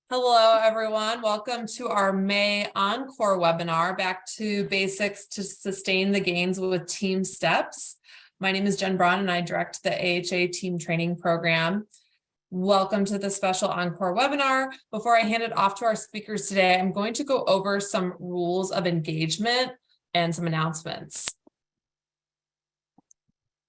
Hello, everyone. Welcome to our May Encore webinar, Back to Basics to Sustain the Gains with TeamSTEPPS. My name is Jen Braun, and I direct the AHA Team Training Program. Welcome to the special Encore webinar. Before I hand it off to our speakers today, I'm going to go over some rules of engagement and some announcements.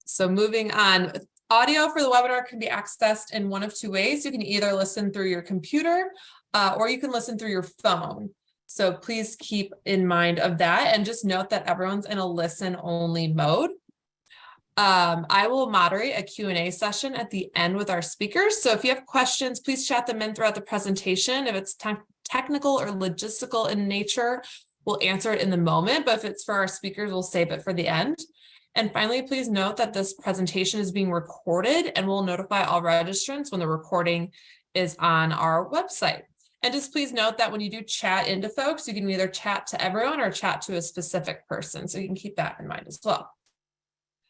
So moving on. Audio for the webinar can be accessed in one of two ways. You can either listen through your computer or you can listen through your phone. So please keep in mind of that and just note that everyone's in a listen only mode. I will moderate a Q&A session at the end with our speakers. So if you have questions, please chat them in throughout the presentation. If it's technical or logistical in nature, we'll answer it in the moment, but if it's for our speakers, we'll save it for the end. And finally, please note that this presentation is being recorded and we'll notify all registrants when the recording is on our website. And just please note that when you do chat into folks, you can either chat to everyone or chat to a specific person. So you can keep that in mind as well.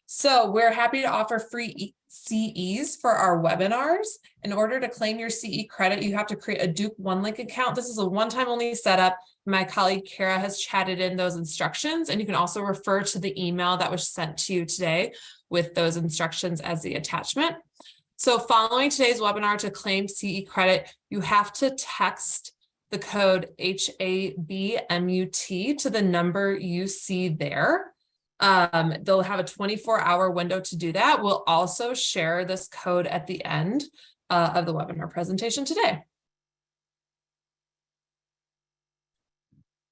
So we're happy to offer free CEs for our webinars. In order to claim your CE credit, you have to create a Duke OneLink account. This is a one-time only setup. My colleague Kara has chatted in those instructions, and you can also refer to the email that was sent to you today with those instructions as the attachment. So following today's webinar, to claim CE credit, you have to text the code HABMUT to the number you see there. They'll have a 24-hour window to do that. We'll also share this code at the end of the webinar presentation today.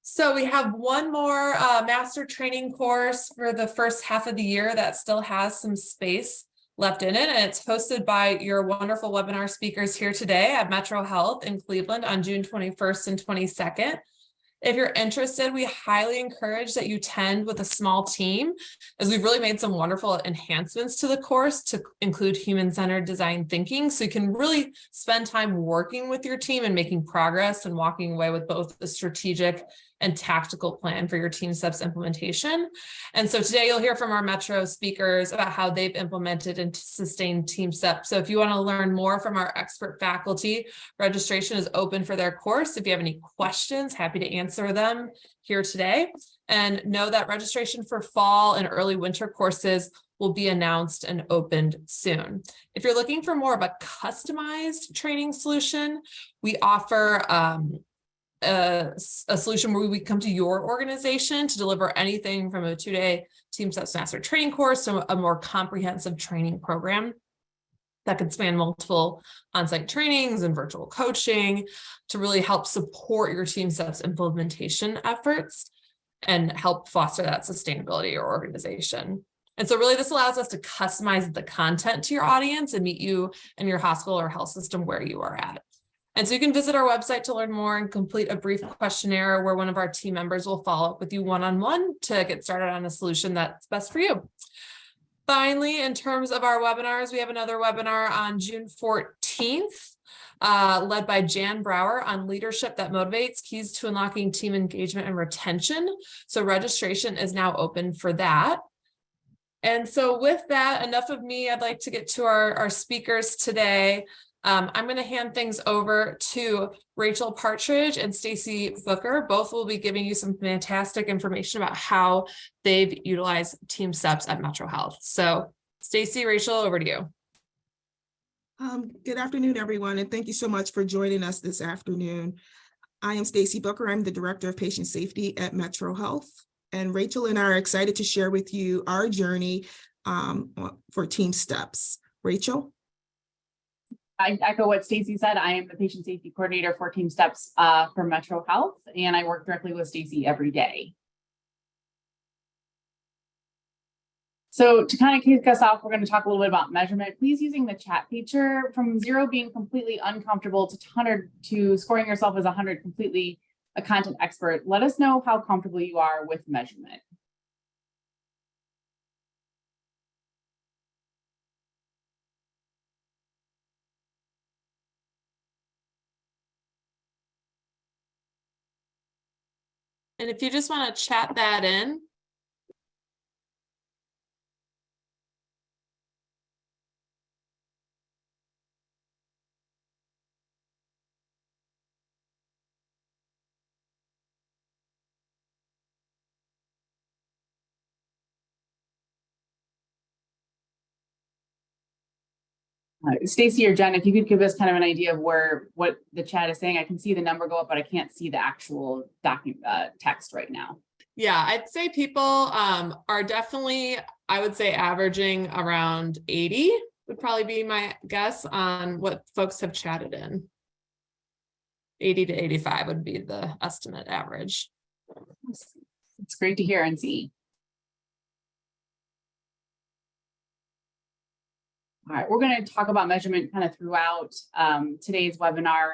So we have one more master training course for the first half of the year that still has some space left in it, and it's hosted by your wonderful webinar speakers here today at MetroHealth in Cleveland on June 21st and 22nd. If you're interested, we highly encourage that you attend with a small team, as we've really made some wonderful enhancements to the course to include human-centered design thinking. So you can really spend time working with your team and making progress and walking away with both a strategic and tactical plan for your TeamSTEPPS implementation. And so today you'll hear from our Metro speakers about how they've implemented and sustained TeamSTEPPS. So if you want to learn more from our expert faculty, registration is open for their course. If you have any questions, happy to answer them here today. And know that registration for fall and early winter courses will be announced and opened soon. If you're looking for more of a customized training solution, we offer a solution where we come to your organization to deliver anything from a 2-day TeamSTEPPS Master Training course to a more comprehensive training program that could span multiple on-site trainings and virtual coaching to really help support your TeamSTEPPS implementation efforts and help foster that sustainability of your organization. And so really this allows us to customize the content to your audience and meet you and your hospital or health system where you are at. And so you can visit our website to learn more and complete a brief questionnaire where one of our team members will follow up with you one-on-one to get started on a solution that's best for you. Finally, in terms of our webinars, we have another webinar on June 14th, led by Jan Brower on leadership that motivates, keys to unlocking team engagement and retention. So registration is now open for that. And so with that, enough of me. I'd like to get to our speakers today. I'm going to hand things over to Rachel Partridge and Stacy Booker. Both will be giving you some fantastic information about how they've utilized TeamSTEPPS at MetroHealth. So Stacy, Rachel, over to you. Good afternoon, everyone, and thank you so much for joining us this afternoon. I am Stacy Booker. I'm the Director of Patient Safety at MetroHealth, and Rachel and I are excited to share with you our journey for TeamSTEPPS. Rachel? I echo what Stacy said. I am the patient safety coordinator for TeamSTEPPS for MetroHealth, and I work directly with Stacy every day. So to kind of kick us off, we're going to talk a little bit about measurement. Please, using the chat feature, from 0 being completely uncomfortable to 100 to scoring yourself as 100 completely a content expert, let us know how comfortable you are with measurement. And if you just want to chat that in, Stacy or Jen, if you could give us kind of an idea of what the chat is saying. I can see the number go up, but I can't see the actual text right now. Yeah, I'd say people are definitely, I would say averaging around 80 would probably be my guess on what folks have chatted in. 80 to 85 would be the estimate average. It's great to hear and see. All right, we're going to talk about measurement kind of throughout today's webinar.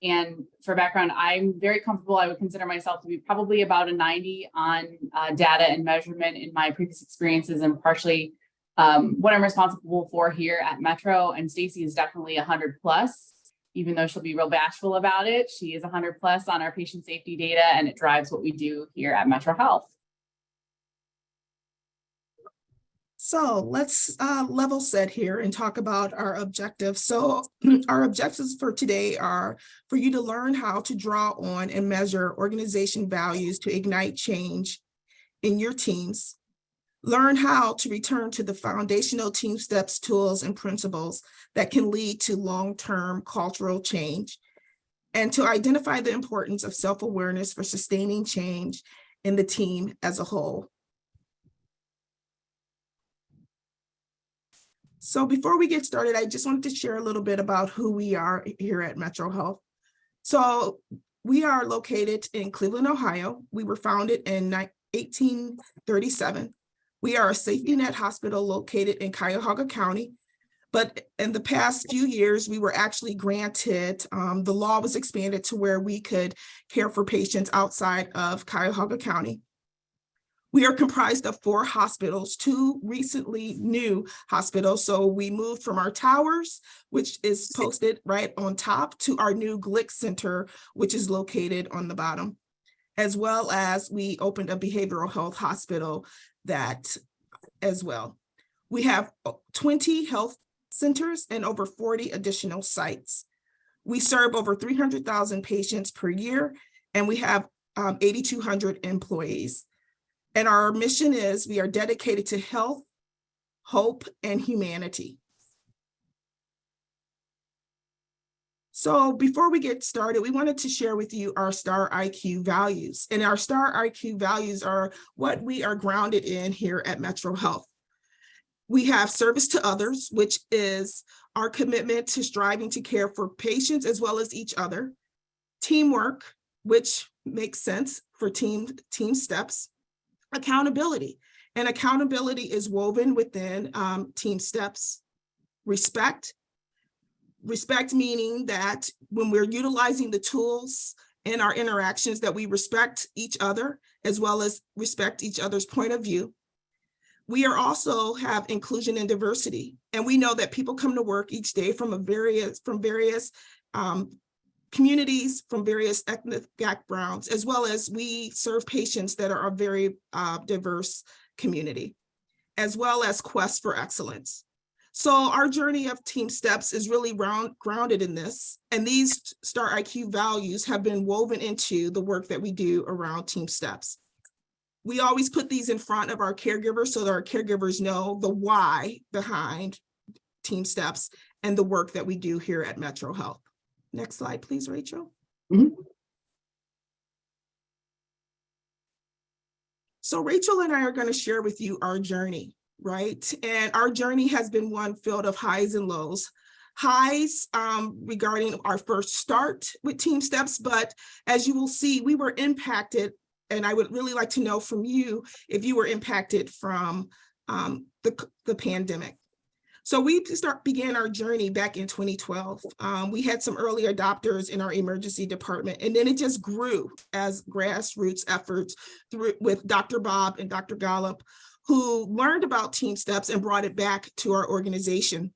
And for background, I'm very comfortable. I would consider myself to be probably about a 90 on data and measurement in my previous experiences, and partially what I'm responsible for here at Metro. And Stacy is definitely 100 plus, even though she'll be real bashful about it. She is 100 plus on our patient safety data, and it drives what we do here at MetroHealth. So let's level set here and talk about our objectives. So our objectives for today are for you to learn how to draw on and measure organization values to ignite change in your teams. Learn how to return to the foundational TeamSTEPPS tools and principles that can lead to long-term cultural change, and to identify the importance of self-awareness for sustaining change in the team as a whole. So before we get started, I just wanted to share a little bit about who we are here at MetroHealth. So we are located in Cleveland, Ohio. We were founded in 1837. We are a safety net hospital located in Cuyahoga County. But in the past few years, we were actually granted, the law was expanded to where we could care for patients outside of Cuyahoga County. We are comprised of 4 hospitals, 2 recently new hospitals. So we moved from our towers, which is posted right on top, to our new Glick Center, which is located on the bottom, as well as we opened a behavioral health hospital that as well. We have 20 health centers and over 40 additional sites. We serve over 300,000 patients per year, and we have 8,200 employees. And our mission is we are dedicated to health, hope, and humanity. So before we get started, we wanted to share with you our STAR IQ values. And our STAR IQ values are what we are grounded in here at MetroHealth. We have service to others, which is our commitment to striving to care for patients as well as each other. Teamwork, which makes sense for TeamSTEPPS. Accountability, and accountability is woven within TeamSTEPPS. Respect meaning that when we're utilizing the tools in our interactions, that we respect each other as well as respect each other's point of view. We are also have inclusion and diversity, and we know that people come to work each day from various communities, from various ethnic backgrounds, as well as we serve patients that are a very diverse community, as well as quest for excellence. So our journey of TeamSTEPPS is really grounded in this, and these STAR IQ values have been woven into the work that we do around TeamSTEPPS. We always put these in front of our caregivers so that our caregivers know the why behind TeamSTEPPS and the work that we do here at MetroHealth. Next slide, please, Rachel. Mm-hmm. So Rachel and I are going to share with you our journey, right? And our journey has been one filled of highs and lows. Highs regarding our first start with TeamSTEPPS, but as you will see, we were impacted, and I would really like to know from you if you were impacted from the pandemic. So we began our journey back in 2012. We had some early adopters in our emergency department, and then it just grew as grassroots efforts with Dr. Bob and Dr. Gallup, who learned about TeamSTEPPS and brought it back to our organization.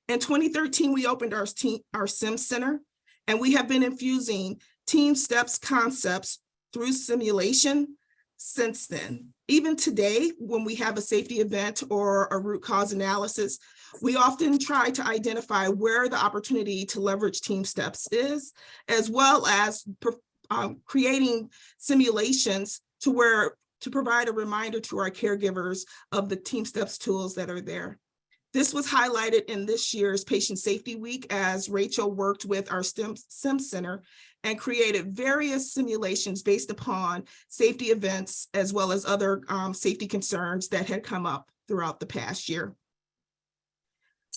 In 2013, we opened our SIM Center, and we have been infusing TeamSTEPPS concepts through simulation since then. Even today, when we have a safety event or a root cause analysis, we often try to identify where the opportunity to leverage TeamSTEPPS is, as well as creating simulations to provide a reminder to our caregivers of the TeamSTEPPS tools that are there. This was highlighted in this year's Patient Safety Week as Rachel worked with our SIM Center and created various simulations based upon safety events as well as other safety concerns that had come up throughout the past year.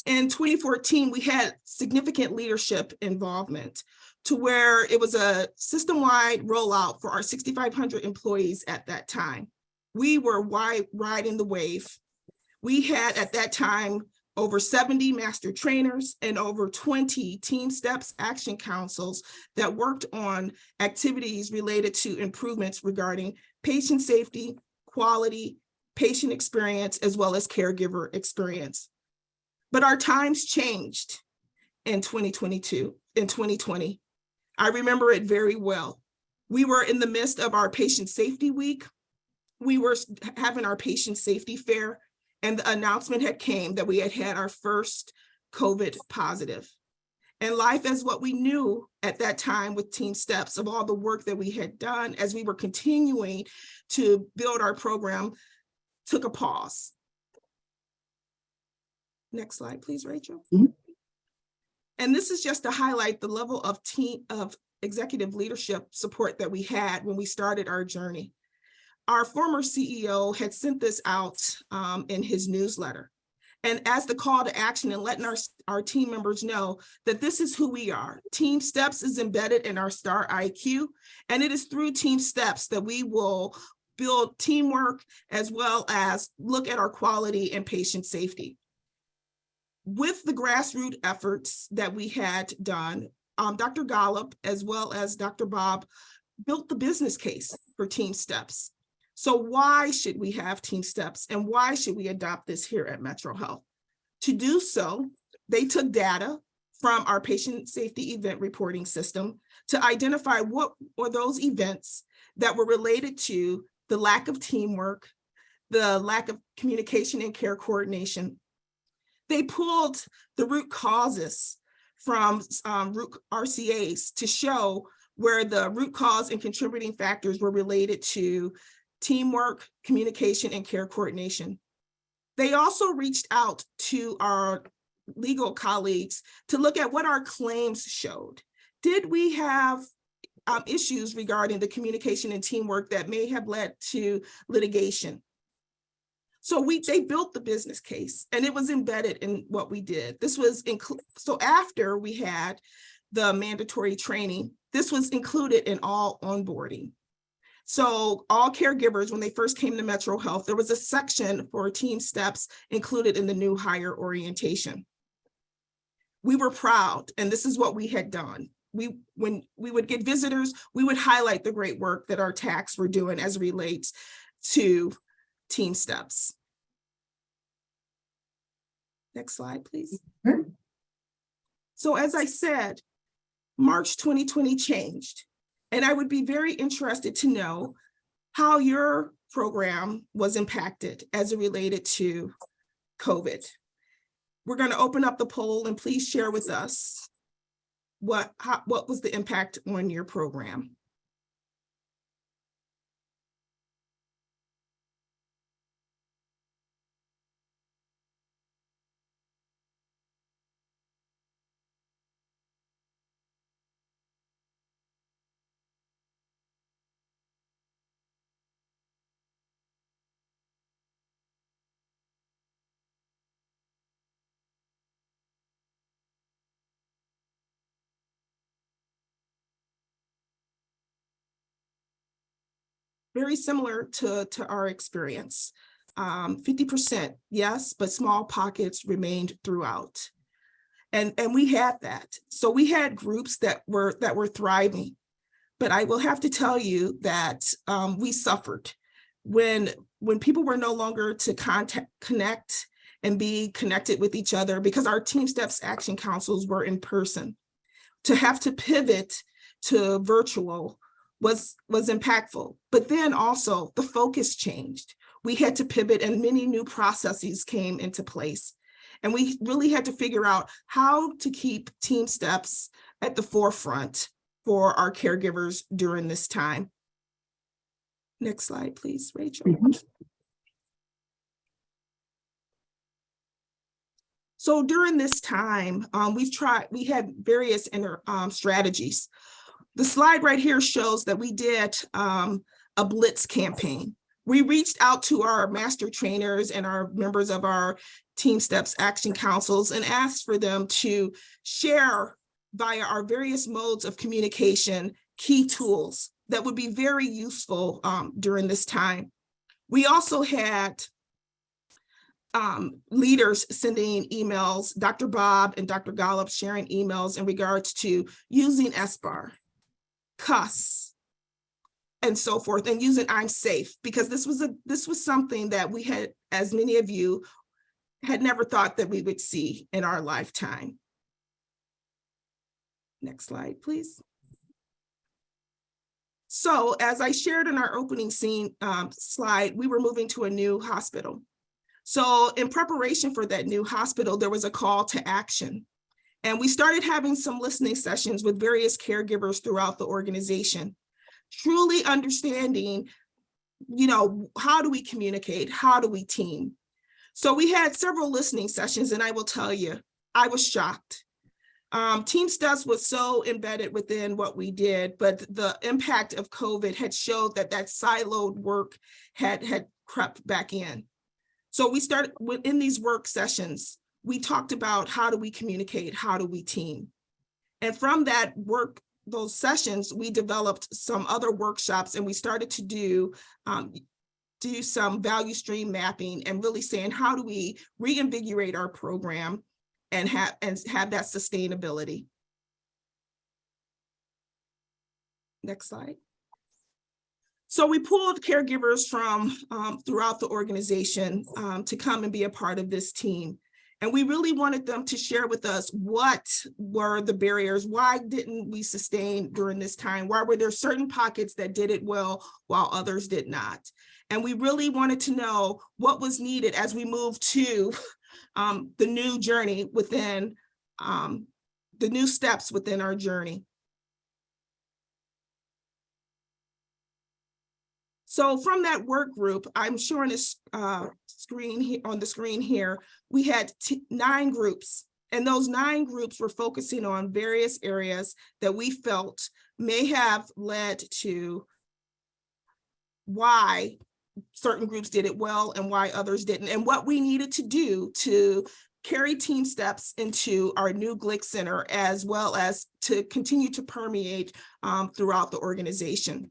In 2014, we had significant leadership involvement to where it was a system-wide rollout for our 6,500 employees at that time. We were riding the wave. We had at that time over 70 master trainers and over 20 TeamSTEPPS action councils that worked on activities related to improvements regarding patient safety, quality, patient experience, as well as caregiver experience. But our times changed in 2020. I remember it very well. We were in the midst of our Patient Safety Week. We were having our Patient Safety Fair, and the announcement had came that we had our first COVID positive. And life as what we knew at that time with TeamSTEPPS, of all the work that we had done as we were continuing to build our program, took a pause. Next slide, please, Rachel. Mm-hmm. And this is just to highlight the level of executive leadership support that we had when we started our journey. Our former CEO had sent this out in his newsletter. And as the call to action and letting our team members know that this is who we are. TeamSTEPPS is embedded in our STAR IQ, and it is through TeamSTEPPS that we will build teamwork as well as look at our quality and patient safety. With the grassroots efforts that we had done, Dr. Golub as well as Dr. Bob built the business case for TeamSTEPPS. So why should we have TeamSTEPPS and why should we adopt this here at MetroHealth? To do so, they took data from our patient safety event reporting system to identify what were those events that were related to the lack of teamwork, the lack of communication and care coordination. They pulled the root causes from root RCAs to show where the root cause and contributing factors were related to teamwork, communication, and care coordination. They also reached out to our legal colleagues to look at what our claims showed. Did we have issues regarding the communication and teamwork that may have led to litigation? So they built the business case and it was embedded in what we did. This was so after we had the mandatory training, this was included in all onboarding. So all caregivers, when they first came to MetroHealth, there was a section for TeamSTEPPS included in the new hire orientation. We were proud, and this is what we had done. When we would get visitors, we would highlight the great work that our techs were doing as it relates to TeamSTEPPS. Next slide, please. Mm-hmm. So as I said, March 2020 changed, and I would be very interested to know how your program was impacted as it related to COVID. We're going to open up the poll and please share with us what was the impact on your program. Very similar to our experience. 50% yes, but small pockets remained throughout. And we had that. So we had groups that were thriving. But I will have to tell you that we suffered when people were no longer to connect and be connected with each other because our TeamSTEPPS action councils were in person. To have to pivot to virtual was impactful, but then also the focus changed. We had to pivot and many new processes came into place. And we really had to figure out how to keep TeamSTEPPS at the forefront for our caregivers during this time. Next slide, please, Rachel. Mm-hmm. So during this time, we had various strategies. The slide right here shows that we did a blitz campaign. We reached out to our master trainers and our members of our TeamSTEPPS action councils and asked for them to share via our various modes of communication key tools that would be very useful during this time. We also had leaders sending emails, Dr. Bob and Dr. Golub sharing emails in regards to using SBAR, cuss, and so forth, and using I'm safe, because this was something that we had, as many of you had never thought that we would see in our lifetime. Next slide, please. So as I shared in our opening scene slide, we were moving to a new hospital. So in preparation for that new hospital, there was a call to action. And we started having some listening sessions with various caregivers throughout the organization, truly understanding, how do we communicate? How do we team? So we had several listening sessions, and I will tell you, I was shocked. TeamSTEPPS was so embedded within what we did, but the impact of COVID had showed that siloed work had crept back in. So we started within these work sessions, we talked about how do we communicate, how do we team? And from that work, those sessions, we developed some other workshops, and we started to do some value stream mapping and really saying, how do we reinvigorate our program and have that sustainability. Next slide. So we pulled caregivers from throughout the organization to come and be a part of this team. And we really wanted them to share with us what were the barriers, why didn't we sustain during this time, why were there certain pockets that did it well while others did not. And we really wanted to know what was needed as we moved to the new journey within, the new steps within our journey. So from that work group, I'm showing this screen on the screen here, we had 9 groups, and those 9 groups were focusing on various areas that we felt may have led to why certain groups did it well and why others didn't, and what we needed to do to carry TeamSTEPPS into our new Glick Center, as well as to continue to permeate throughout the organization.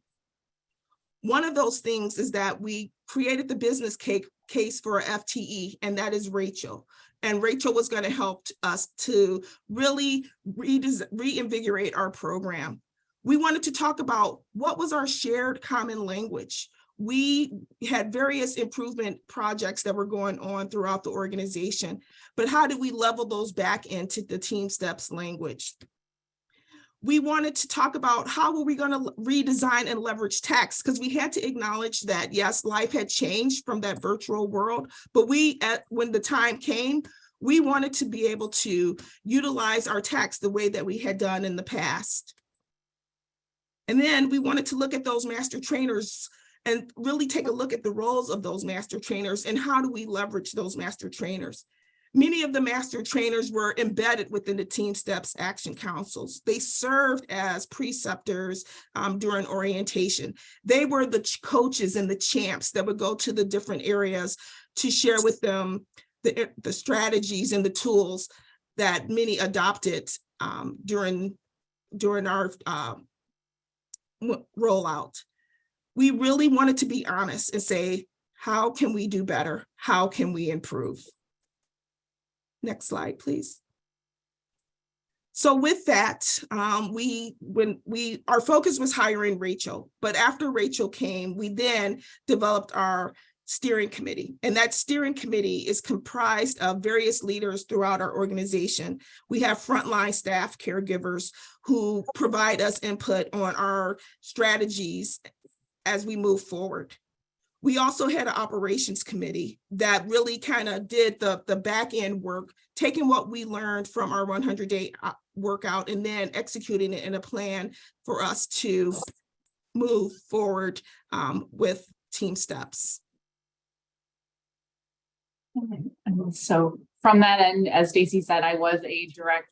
One of those things is that we created the business case for a FTE, and that is Rachel. And Rachel was going to help us to really reinvigorate our program. We wanted to talk about what was our shared common language. We had various improvement projects that were going on throughout the organization, but how did we level those back into the TeamSTEPPS language? We wanted to talk about how were we going to redesign and leverage text, because we had to acknowledge that, yes, life had changed from that virtual world, but when the time came, we wanted to be able to utilize our text the way that we had done in the past. And then we wanted to look at those master trainers and really take a look at the roles of those master trainers and how do we leverage those master trainers. Many of the master trainers were embedded within the TeamSTEPPS action councils. They served as preceptors during orientation. They were the coaches and the champs that would go to the different areas to share with them the strategies and the tools that many adopted during our rollout. We really wanted to be honest and say, how can we do better? How can we improve? Next slide, please. So with that, our focus was hiring Rachel, but after Rachel came, we then developed our steering committee, and that steering committee is comprised of various leaders throughout our organization. We have frontline staff, caregivers, who provide us input on our strategies as we move forward. We also had an operations committee that really kind of did the back end work, taking what we learned from our 100-day workout and then executing it in a plan for us to move forward with TeamSTEPPS. So from that end, as Stacy said, I was a direct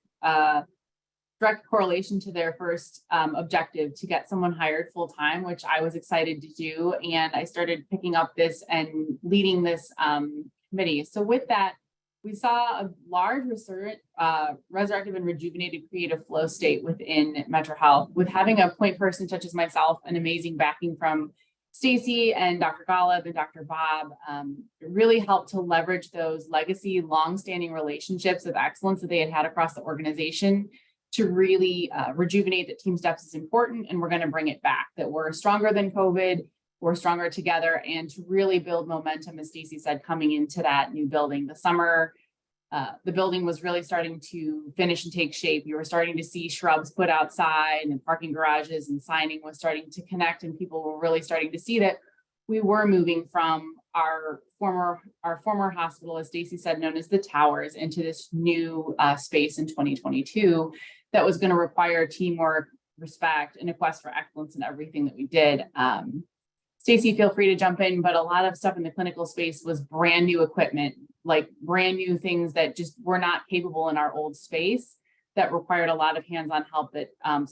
correlation to their first objective to get someone hired full time, which I was excited to do. And I started picking up this and leading this committee. So with that, we saw a large resurrective and rejuvenated creative flow state within MetroHealth, with having a point person such as myself, an amazing backing from Stacy and Dr. Golub and Dr. Bob. It really helped to leverage those legacy, long-standing relationships of excellence that they had across the organization to really rejuvenate that TeamSTEPPS is important, and we're going to bring it back, that we're stronger than COVID, we're stronger together, and to really build momentum, as Stacy said, coming into that new building. The summer, the building was really starting to finish and take shape. You were starting to see shrubs put outside and parking garages, and signing was starting to connect, and people were really starting to see that we were moving from our former hospital, as Stacy said, known as the Towers, into this new space in 2022 that was going to require teamwork, respect, and a quest for excellence in everything that we did. Stacy, feel free to jump in, but a lot of stuff in the clinical space was brand new equipment, like brand new things that just were not capable in our old space, that required a lot of hands-on help that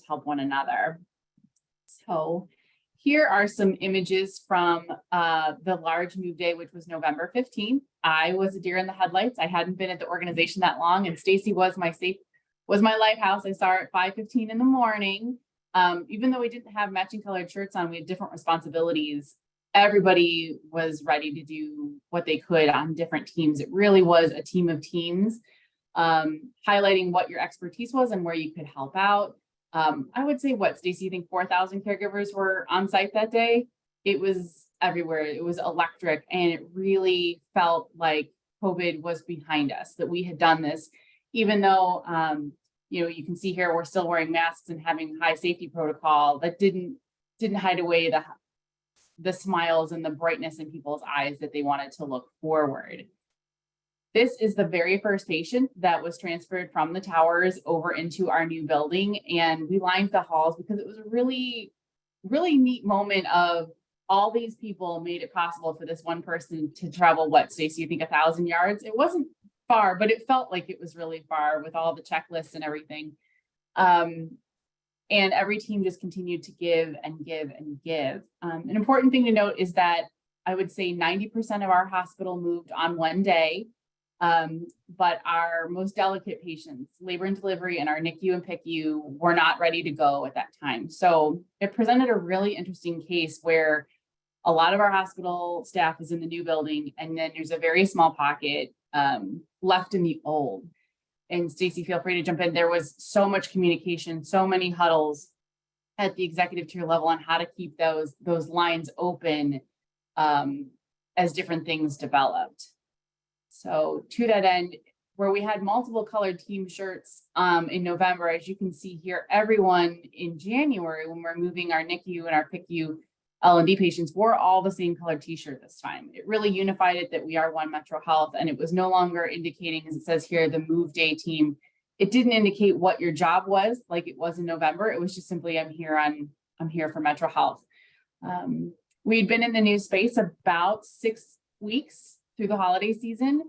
help one another. So here are some images from the large move day, which was November 15th. I was a deer in the headlights. I hadn't been at the organization that long, and Stacy was my lighthouse. I saw her at 5:15 in the morning. Even though we didn't have matching colored shirts on, we had different responsibilities. Everybody was ready to do what they could on different teams. It really was a team of teams, highlighting what your expertise was and where you could help out. I would say, what, Stacy, you think 4,000 caregivers were on site that day? It was everywhere. It was electric, and it really felt like COVID was behind us, that we had done this, even though, you can see here, we're still wearing masks and having high safety protocol. That didn't hide away the smiles and the brightness in people's eyes that they wanted to look forward. This is the very first patient that was transferred from the Towers over into our new building, and we lined the halls because it was a really, really neat moment of all these people made it possible for this one person to travel, what, Stacey, you think 1,000 yards? It wasn't far, but it felt like it was really far with all the checklists and everything. And every team just continued to give and give and give. An important thing to note is that I would say 90% of our hospital moved on one day, but our most delicate patients, labor and delivery, and our NICU and PICU were not ready to go at that time. So it presented a really interesting case where a lot of our hospital staff is in the new building, and then there's a very small pocket left in the old. And Stacy, feel free to jump in. There was so much communication, so many huddles at the executive tier level on how to keep those lines open as different things developed. So to that end, where we had multiple colored team shirts in November, as you can see here, everyone in January, when we're moving our NICU and our PICU L&D patients, wore all the same colored t-shirt this time. It really unified it that we are one MetroHealth, and it was no longer indicating, as it says here, the move day team. It didn't indicate what your job was like it was in November. It was just simply, I'm here for MetroHealth. We'd been in the new space about 6 weeks through the holiday season,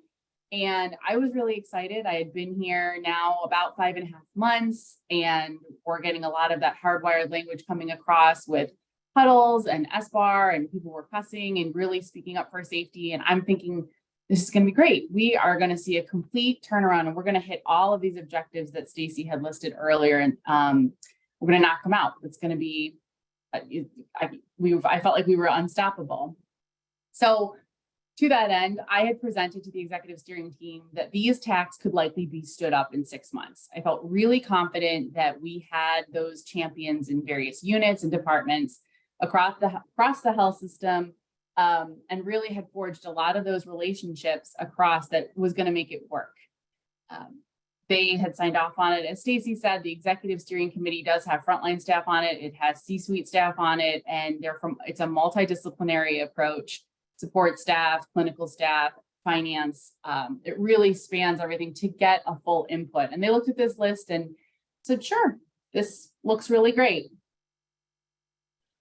and I was really excited. I had been here now about 5.5 months, and we're getting a lot of that hardwired language coming across with huddles and SBAR, and people were cussing and really speaking up for safety. And I'm thinking, this is going to be great. We are going to see a complete turnaround, and we're going to hit all of these objectives that Stacy had listed earlier, and we're going to knock them out. It's going to be, I felt like we were unstoppable. So to that end, I had presented to the executive steering team that these tasks could likely be stood up in 6 months. I felt really confident that we had those champions in various units and departments across the health system, and really had forged a lot of those relationships across that was going to make it work. They had signed off on it. As Stacy said, the executive steering committee does have frontline staff on it. It has C-suite staff on it, and it's a multidisciplinary approach: support staff, clinical staff, finance. It really spans everything to get a full input. And they looked at this list and said, sure, this looks really great.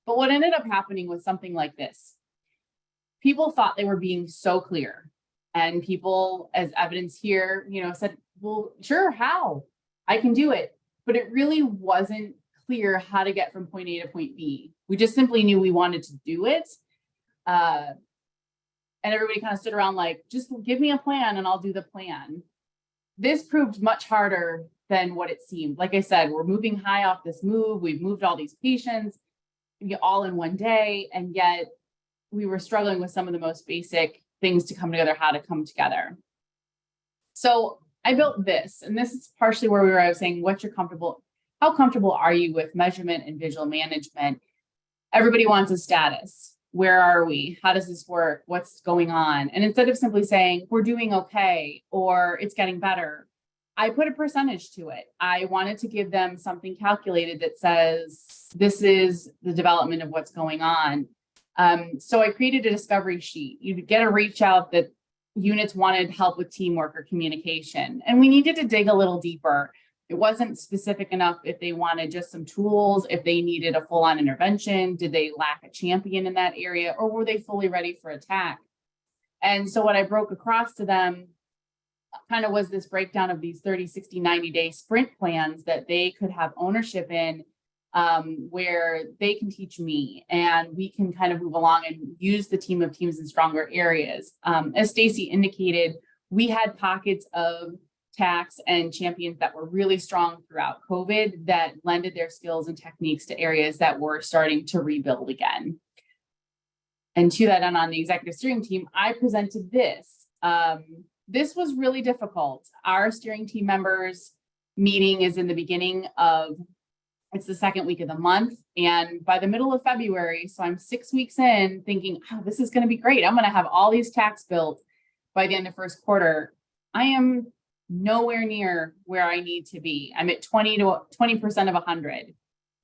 But what ended up happening was something like this. People thought they were being so clear And people, as evidence here, said, well, sure, how? I can do it. But it really wasn't clear how to get from point A to point B. We just simply knew we wanted to do it. And everybody kind of stood around like, just give me a plan and I'll do the plan. This proved much harder than what it seemed. Like I said, we're moving high off this move. We've moved all these patients all in one day. And yet we were struggling with some of the most basic things to come together, how to come together. So I built this, and this is partially where I was saying, how comfortable are you with measurement and visual management? Everybody wants a status. Where are we? How does this work? What's going on? And instead of simply saying, we're doing okay, or it's getting better, I put a percentage to it. I wanted to give them something calculated that says, this is the development of what's going on. So I created a discovery sheet. You'd get a reach out that units wanted help with teamwork or communication. And we needed to dig a little deeper. It wasn't specific enough if they wanted just some tools, if they needed a full-on intervention, did they lack a champion in that area, or were they fully ready for attack? And so what I broke across to them kind of was this breakdown of these 30, 60, 90-day sprint plans that they could have ownership in, where they can teach me and we can kind of move along and use the team of teams in stronger areas. As Stacy indicated, we had pockets of tax and champions that were really strong throughout COVID that lended their skills and techniques to areas that were starting to rebuild again. And to that end, on the executive steering team, I presented this. This was really difficult. Our steering team members meeting is in the beginning of, it's the second week of the month. And by the middle of February, so I'm 6 weeks in thinking, oh, this is going to be great. I'm going to have all these tax built by the end of first quarter. I am nowhere near where I need to be. I'm at 20% of 100.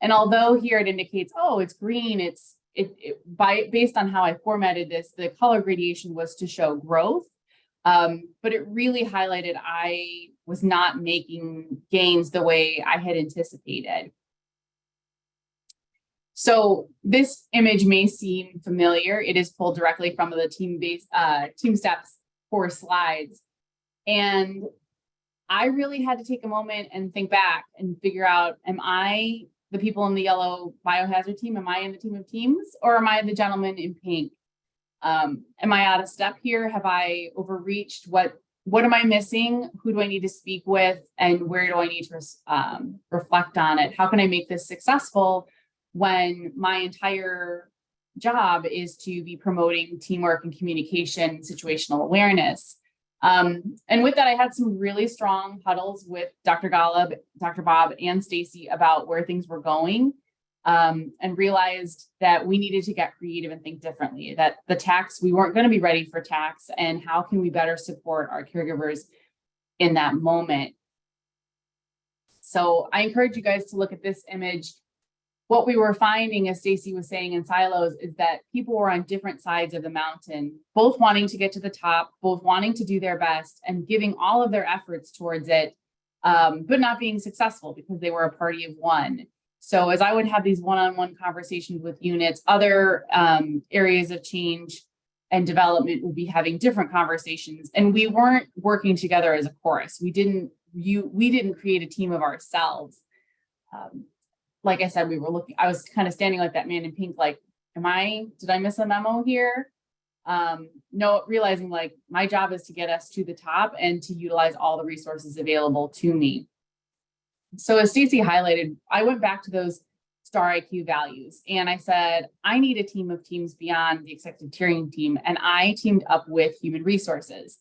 And although here it indicates, oh, it's green, based on how I formatted this, the color gradation was to show growth. But it really highlighted I was not making gains the way I had anticipated. So this image may seem familiar. It is pulled directly from the TeamSTEPPS core slides. And I really had to take a moment and think back and figure out, am I the people in the yellow biohazard team? Am I in the team of teams, or am I the gentleman in pink? Am I out of step here? Have I overreached? What am I missing? Who do I need to speak with? And where do I need to reflect on it? How can I make this successful when my entire job is to be promoting teamwork and communication, situational awareness? And with that, I had some really strong huddles with Dr. Golub, Dr. Bob, and Stacy about where things were going, and realized that we needed to get creative and think differently, that we weren't going to be ready for tax, and how can we better support our caregivers in that moment. So I encourage you guys to look at this image. What we were finding, as Stacy was saying, in silos, is that people were on different sides of the mountain, both wanting to get to the top, both wanting to do their best and giving all of their efforts towards it, but not being successful because they were a party of one. So as I would have these one-on-one conversations with units, other areas of change and development would be having different conversations, and we weren't working together as a chorus. We didn't create a team of ourselves. Like I said, I was kind of standing like that man in pink, like, did I miss a memo here? No, realizing like my job is to get us to the top and to utilize all the resources available to me. So as Stacy highlighted, I went back to those STAR IQ values and I said, I need a team of teams beyond the executive steering team. And I teamed up with human resources.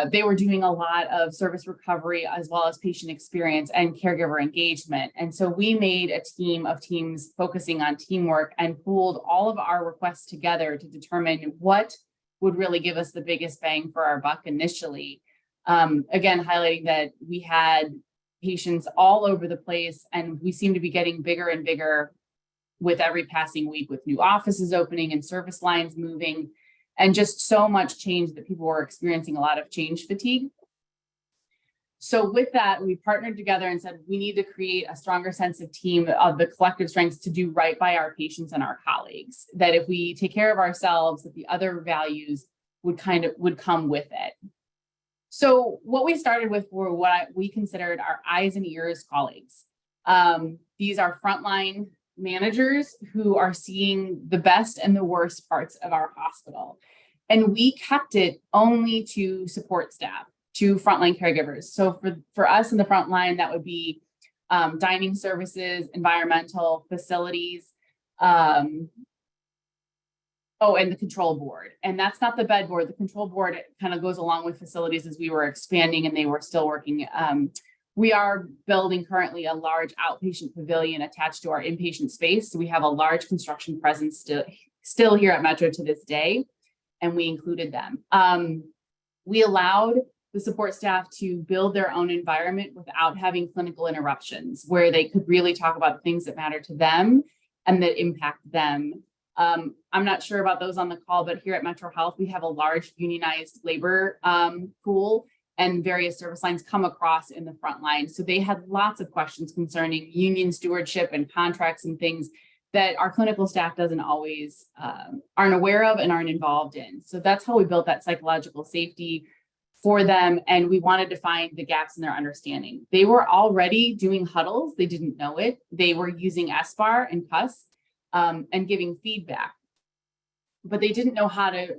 They were doing a lot of service recovery as well as patient experience and caregiver engagement. And so we made a team of teams focusing on teamwork and pooled all of our requests together to determine what would really give us the biggest bang for our buck initially. Again, highlighting that we had patients all over the place and we seem to be getting bigger and bigger with every passing week, with new offices opening and service lines moving. And just so much change that people were experiencing a lot of change fatigue. So with that, we partnered together and said, we need to create a stronger sense of team, of the collective strengths to do right by our patients and our colleagues. That if we take care of ourselves, that the other values would come with it. So what we started with were what we considered our eyes and ears colleagues. These are frontline managers who are seeing the best and the worst parts of our hospital. And we kept it only to support staff, to frontline caregivers. So for us in the front line, that would be dining services, environmental facilities, and the control board. And that's not the bed board. The control board kind of goes along with facilities as we were expanding and they were still working. We are building currently a large outpatient pavilion attached to our inpatient space. So we have a large construction presence still here at Metro to this day, and we included them. We allowed the support staff to build their own environment without having clinical interruptions, where they could really talk about things that matter to them and that impact them. I'm not sure about those on the call, but here at MetroHealth, we have a large unionized labor pool, and various service lines come across in the front line. So they had lots of questions concerning union stewardship and contracts and things that our clinical staff doesn't always aren't aware of and aren't involved in. So that's how we built that psychological safety for them. And we wanted to find the gaps in their understanding. They were already doing huddles. They didn't know it. They were using SBAR and CUS and giving feedback, but they didn't know how to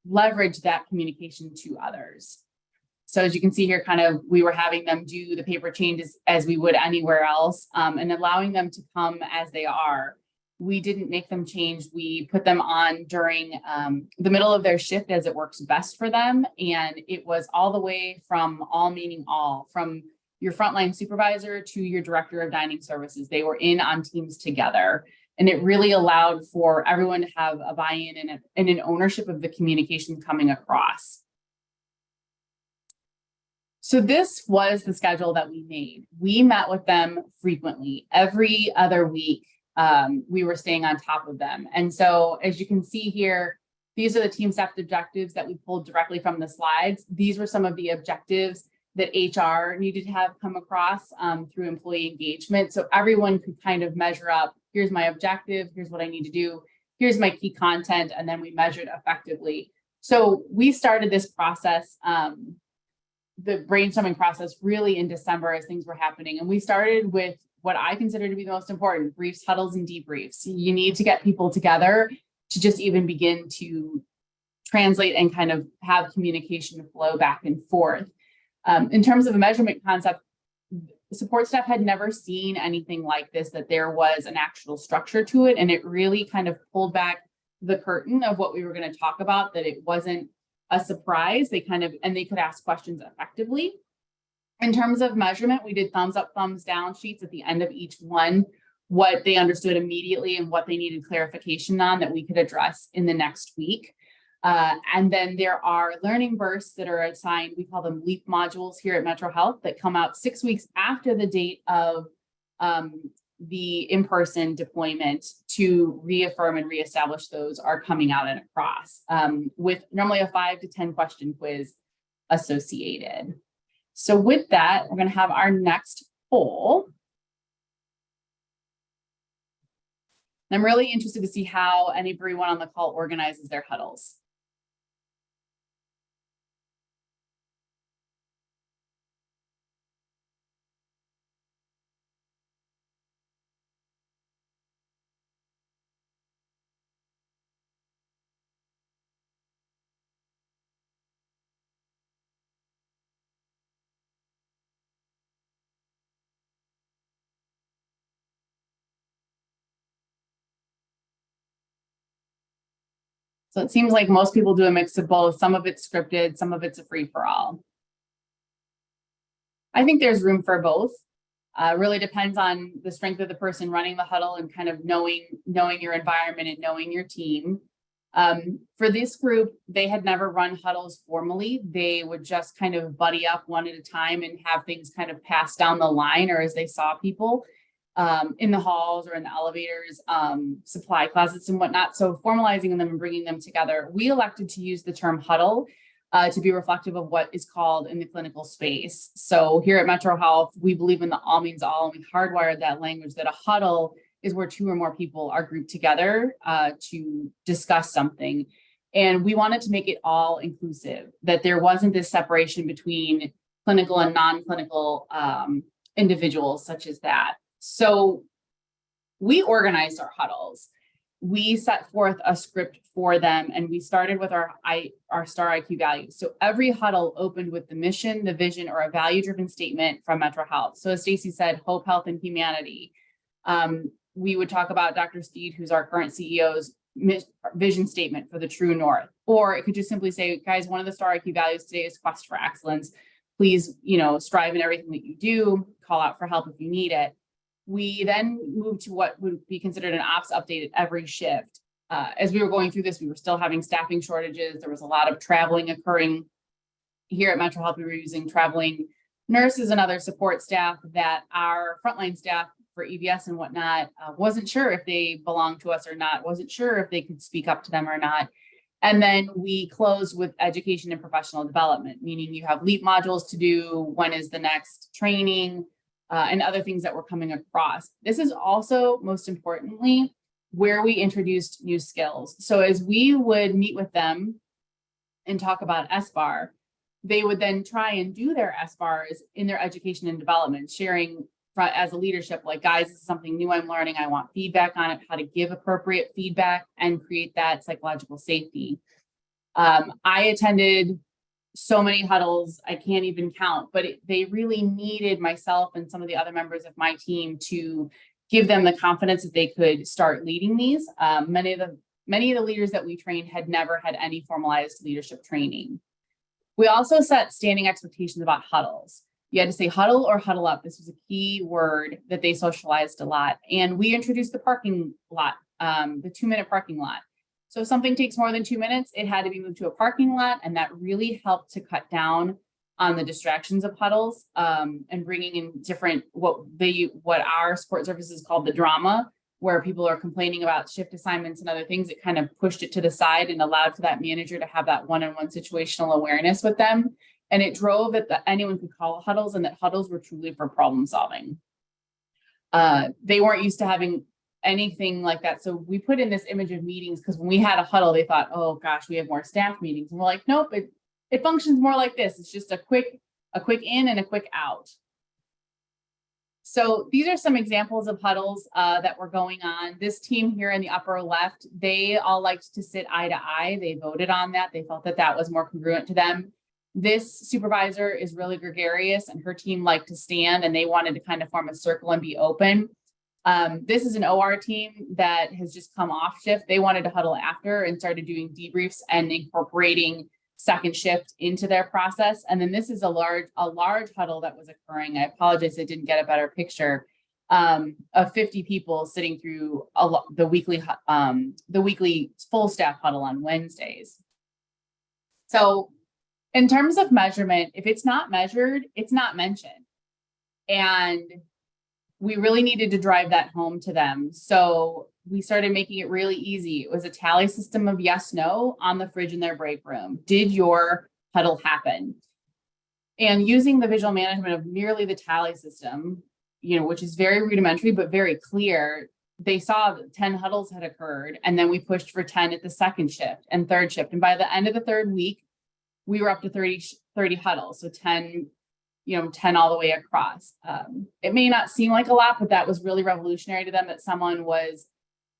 leverage that communication to others. So as you can see here, kind of, we were having them do the paper changes as we would anywhere else, and allowing them to come as they are. We didn't make them change. We put them on during the middle of their shift as it works best for them. And it was all the way from all meaning all, from your frontline supervisor to your director of dining services. They were in on teams together. And it really allowed for everyone to have a buy-in and an ownership of the communication coming across. So this was the schedule that we made. We met with them frequently. Every other week, we were staying on top of them. And so as you can see here, these are the TeamSTEPPS objectives that we pulled directly from the slides. These were some of the objectives that HR needed to have come across through employee engagement. So everyone could kind of measure up, here's my objective, here's what I need to do, here's my key content, and then we measured effectively. So we started this process, the brainstorming process, really in December as things were happening. And we started with what I consider to be the most important: briefs, huddles, and debriefs. You need to get people together to just even begin to translate and kind of have communication flow back and forth. In terms of a measurement concept, support staff had never seen anything like this, that there was an actual structure to it. And it really kind of pulled back the curtain of what we were going to talk about, that it wasn't a surprise. They could ask questions effectively. In terms of measurement, we did thumbs up, thumbs down sheets at the end of each one, what they understood immediately and what they needed clarification on that we could address in the next week. And then there are learning bursts that are assigned, we call them LEAP modules here at MetroHealth, that come out 6 weeks after the date of the in-person deployment to reaffirm and reestablish those are coming out and across, with normally a 5 to 10 question quiz associated. So with that, we're going to have our next poll. And I'm really interested to see how everyone on the call organizes their huddles. So it seems like most people do a mix of both. Some of it's scripted, some of it's a free-for-all. I think there's room for both. Really depends on the strength of the person running the huddle and kind of knowing your environment and knowing your team. For this group, they had never run huddles formally. They would just kind of buddy up one at a time and have things kind of passed down the line, or as they saw people in the halls or in the elevators, supply closets and whatnot. So formalizing them and bringing them together, we elected to use the term huddle to be reflective of what is called in the clinical space. So here at MetroHealth, we believe in the all means all, and we hardwired that language that a huddle is where 2 or more people are grouped together to discuss something. And we wanted to make it all inclusive, that there wasn't this separation between clinical and non-clinical individuals such as that. So we organized our huddles. We set forth a script for them, and we started with our STAR IQ values. So every huddle opened with the mission, the vision, or a value-driven statement from MetroHealth. So as Stacy said, hope, health, and humanity. We would talk about Dr. Steed, who's our current CEO's vision statement for the true north. Or it could just simply say, guys, one of the STAR IQ values today is quest for excellence. Please, strive in everything that you do, call out for help if you need it. We then moved to what would be considered an ops update at every shift. As we were going through this, we were still having staffing shortages. There was a lot of traveling occurring. Here at MetroHealth, we were using traveling nurses and other support staff that our frontline staff for EVS and whatnot wasn't sure if they belonged to us or not, wasn't sure if they could speak up to them or not. And then we closed with education and professional development, meaning you have LEAP modules to do, when is the next training, and other things that were coming across. This is also, most importantly, where we introduced new skills. So as we would meet with them and talk about SBAR, they would then try and do their SBARs in their education and development, sharing as a leadership, like, guys, this is something new I'm learning. I want feedback on it, how to give appropriate feedback and create that psychological safety. I attended so many huddles, I can't even count, but they really needed myself and some of the other members of my team to give them the confidence that they could start leading these. Many of the leaders that we trained had never had any formalized leadership training. We also set standing expectations about huddles. You had to say huddle or huddle up. This was a key word that they socialized a lot. And we introduced the parking lot, the 2-minute parking lot. So if something takes more than 2 minutes, it had to be moved to a parking lot. And that really helped to cut down on the distractions of huddles, and bringing in different, what our support services called the drama, where people are complaining about shift assignments and other things. It kind of pushed it to the side and allowed for that manager to have that one-on-one situational awareness with them. And it drove that anyone could call huddles, and that huddles were truly for problem solving. They weren't used to having anything like that. So we put in this image of meetings, because when we had a huddle, they thought, oh gosh, we have more staff meetings. And we're like, nope, it functions more like this. It's just a quick in and a quick out. So these are some examples of huddles that were going on. This team here in the upper left, they all liked to sit eye to eye. They voted on that. They felt that that was more congruent to them. This supervisor is really gregarious, and her team liked to stand, and they wanted to kind of form a circle and be open. This is an OR team that has just come off shift. They wanted to huddle after and started doing debriefs and incorporating second shift into their process. And then this is a large huddle that was occurring. I apologize, I didn't get a better picture, of 50 people sitting through the weekly full staff huddle on Wednesdays. So in terms of measurement, if it's not measured, it's not mentioned. And we really needed to drive that home to them. So we started making it really easy. It was a tally system of yes, no on the fridge in their break room. Did your huddle happen? And using the visual management of merely the tally system, which is very rudimentary, but very clear, they saw that 10 huddles had occurred. And then we pushed for 10 at the second shift and third shift. And by the end of the third week, we were up to 30 huddles. So 10 all the way across. It may not seem like a lot, but that was really revolutionary to them, that someone was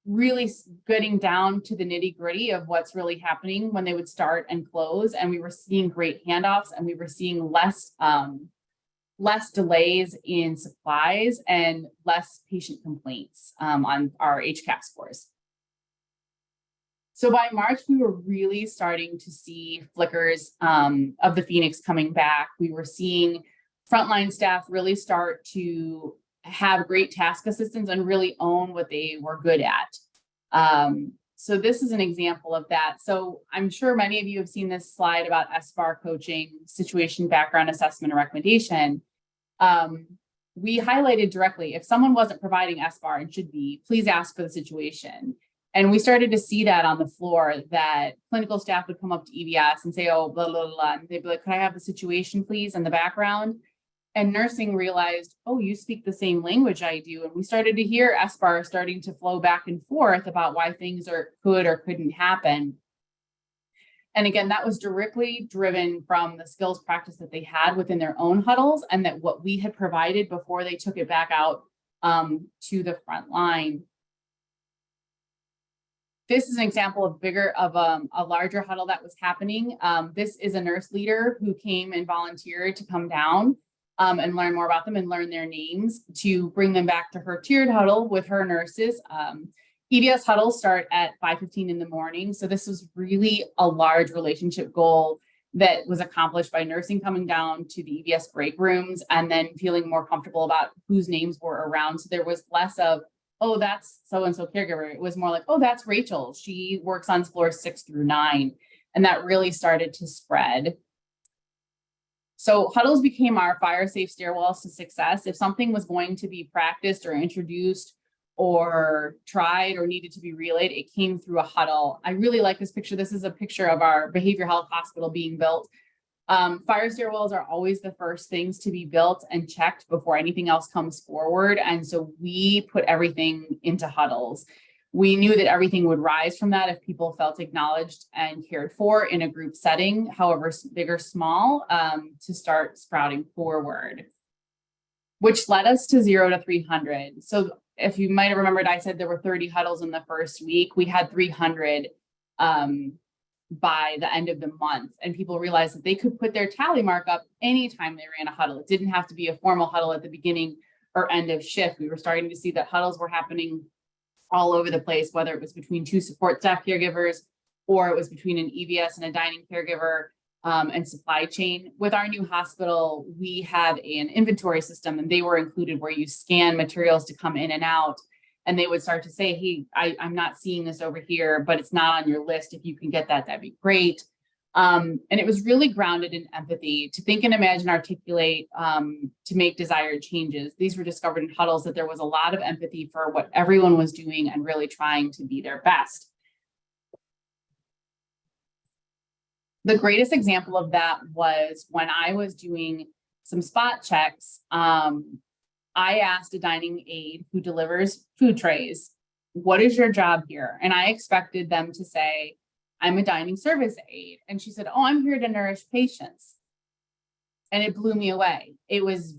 really getting down to the nitty gritty of what's really happening when they would start and close. And we were seeing great handoffs, and we were seeing less delays in supplies and less patient complaints on our HCAP scores. So by March, we were really starting to see flickers of the Phoenix coming back. We were seeing frontline staff really start to have great task assistants and really own what they were good at. So this is an example of that. So I'm sure many of you have seen this slide about SBAR coaching, situation, background, assessment, and recommendation. We highlighted directly, if someone wasn't providing SBAR and should be, please ask for the situation. And we started to see that on the floor, that clinical staff would come up to EVS and say, oh, blah, blah, blah. And they'd be like, could I have the situation, please, in the background? And nursing realized, oh, you speak the same language I do. And we started to hear SBAR starting to flow back and forth about why things could or couldn't happen. And again, that was directly driven from the skills practice that they had within their own huddles, and that what we had provided before they took it back out to the front line. This is an example of a larger huddle that was happening. This is a nurse leader who came and volunteered to come down and learn more about them and learn their names to bring them back to her tiered huddle with her nurses. EVS huddles start at 5:15 in the morning. So this was really a large relationship goal that was accomplished by nursing coming down to the EVS break rooms and then feeling more comfortable about whose names were around. So there was less of, oh, that's so-and-so caregiver. It was more like, oh, that's Rachel. She works on floors 6 through 9. And that really started to spread. So huddles became our fire safe stairwells to success. If something was going to be practiced or introduced or tried or needed to be relayed, it came through a huddle. I really like this picture. This is a picture of our behavioral health hospital being built. Fire stairwells are always the first things to be built and checked before anything else comes forward. And so we put everything into huddles. We knew that everything would rise from that if people felt acknowledged and cared for in a group setting, however big or small, to start sprouting forward, which led us to 0 to 300. So if you might have remembered, I said there were 30 huddles in the first week. We had 300 by the end of the month, and people realized that they could put their tally mark up anytime they ran a huddle. It didn't have to be a formal huddle at the beginning or end of shift. We were starting to see that huddles were happening all over the place, whether it was between 2 support staff caregivers or it was between an EVS and a dining caregiver and supply chain. With our new hospital, we have an inventory system, and they were included where you scan materials to come in and out. And they would start to say, hey, I'm not seeing this over here, but it's not on your list. If you can get that, that'd be great. And it was really grounded in empathy to think and imagine, articulate, to make desired changes. These were discovered in huddles that there was a lot of empathy for what everyone was doing and really trying to be their best. The greatest example of that was when I was doing some spot checks. I asked a dining aide who delivers food trays, what is your job here? And I expected them to say, I'm a dining service aide. And she said, oh, I'm here to nourish patients. And it blew me away. It was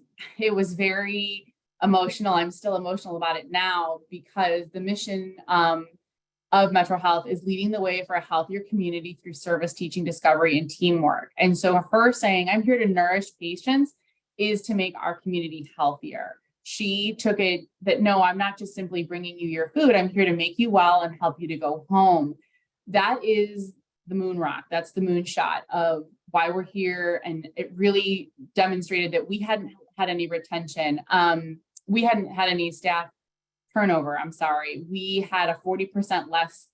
very emotional. I'm still emotional about it now because the mission of MetroHealth is leading the way for a healthier community through service, teaching, discovery, and teamwork. And so her saying, I'm here to nourish patients, is to make our community healthier. She took it that, no, I'm not just simply bringing you your food. I'm here to make you well and help you to go home. That is the moon rock. That's the moonshot of why we're here. And it really demonstrated that we hadn't had any retention. We hadn't had any staff turnover. I'm sorry. We had a 40% less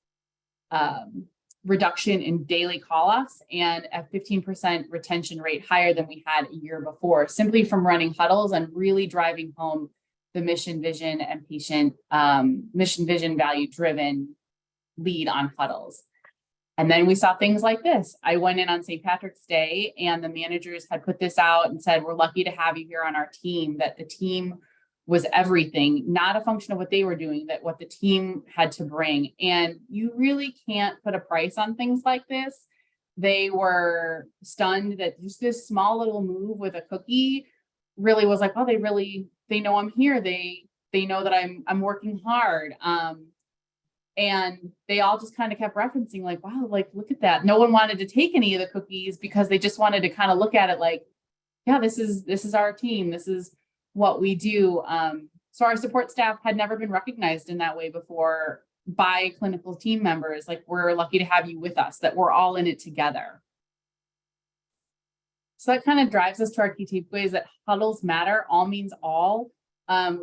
reduction in daily call-offs and a 15% retention rate higher than we had a year before, simply from running huddles and really driving home the mission, vision, and patient mission, vision, value-driven lead on huddles. And then we saw things like this. I went in on St. Patrick's Day and the managers had put this out and said, we're lucky to have you here on our team, that the team was everything, not a function of what they were doing, that what the team had to bring. And you really can't put a price on things like this. They were stunned that just this small little move with a cookie really was like, oh, they know I'm here. They know that I'm working hard. And they all just kind of kept referencing like, wow, like, look at that. No one wanted to take any of the cookies because they just wanted to kind of look at it like, yeah, this is our team. This is what we do. So our support staff had never been recognized in that way before by clinical team members. Like, we're lucky to have you with us, that we're all in it together. So that kind of drives us to our key takeaways, that huddles matter. All means all.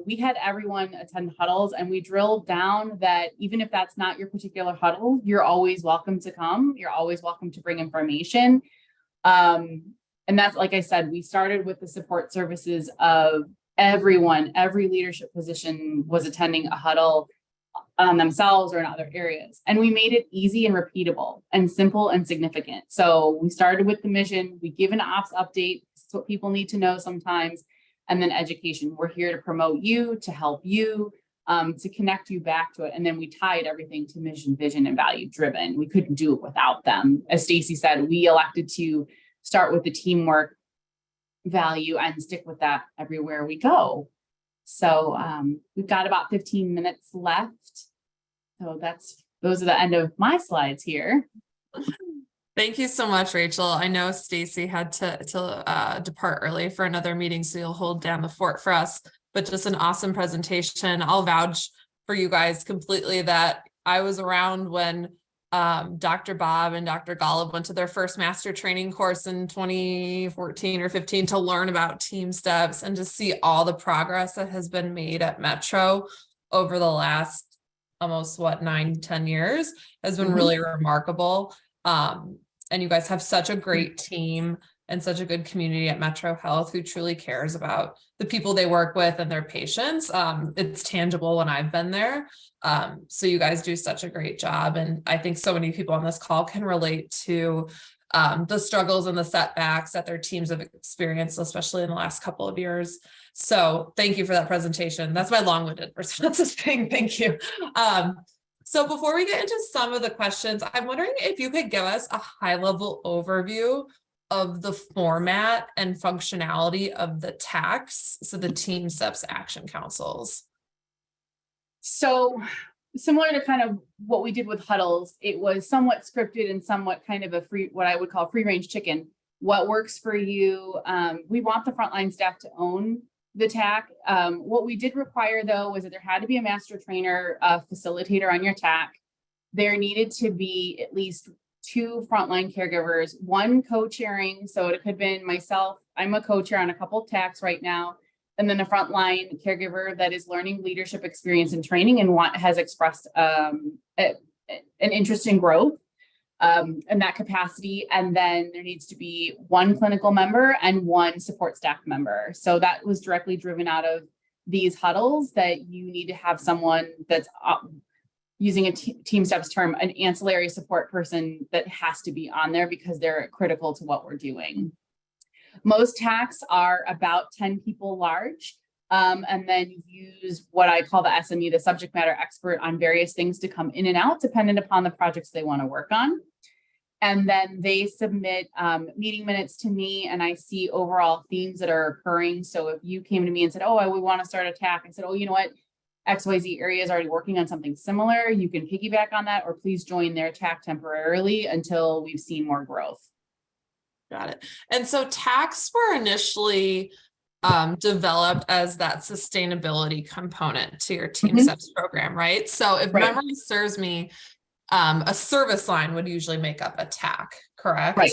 We had everyone attend huddles, and we drilled down that even if that's not your particular huddle, you're always welcome to come. You're always welcome to bring information. And that's, like I said, we started with the support services of everyone. Every leadership position was attending a huddle on themselves or in other areas. And we made it easy and repeatable and simple and significant. So we started with the mission. We give an ops update. It's what people need to know sometimes. And then education. We're here to promote you, to help you, to connect you back to it. And then we tied everything to mission, vision, and value driven. We couldn't do it without them. As Stacy said, we elected to start with the teamwork value and stick with that everywhere we go. So we've got about 15 minutes left. So those are the end of my slides here. Thank you so much, Rachel. I know Stacy had to depart early for another meeting, so you'll hold down the fort for us, but just an awesome presentation. I'll vouch for you guys completely that I was around when Dr. Bob and Dr. Golub went to their first master training course in 2014 or 15 to learn about TeamSTEPPS and to see all the progress that has been made at Metro over the last almost 9-10 years has been really remarkable. And you guys have such a great team and such a good community at MetroHealth who truly cares about the people they work with and their patients. It's tangible when I've been there. So you guys do such a great job. And I think so many people on this call can relate to the struggles and the setbacks that their teams have experienced, especially in the last couple of years. So thank you for that presentation. That's my long-winded response to saying thank you. So before we get into some of the questions, I'm wondering if you could give us a high-level overview of the format and functionality of the TACs, so the TeamSTEPPS Action Councils. So similar to kind of what we did with huddles, it was somewhat scripted and somewhat kind of a free, what I would call free range chicken. What works for you? We want the frontline staff to own the TAC. What we did require though was that there had to be a master trainer, facilitator on your TAC. There needed to be at least 2 frontline caregivers, 1 co-chairing. So it could have been myself. I'm a co-chair on a couple of TACs right now. And then a frontline caregiver that is learning leadership experience and training and has expressed an interest in growth in that capacity. And then there needs to be 1 clinical member and 1 support staff member. So that was directly driven out of these huddles, that you need to have someone that's using a TeamSTEPPS term, an ancillary support person that has to be on there because they're critical to what we're doing. Most TACs are about 10 people large, and then use what I call the SME, the subject matter expert on various things to come in and out, dependent upon the projects they want to work on. And then they submit meeting minutes to me, and I see overall themes that are occurring. So if you came to me and said, oh, we want to start a TAC, I said, oh, you know what? XYZ area is already working on something similar. You can piggyback on that, or please join their TAC temporarily until we've seen more growth. Got it. And so TACs were initially developed as that sustainability component to your TeamSTEPPS program, right? So if memory serves me, a service line would usually make up a TAC, correct? Right.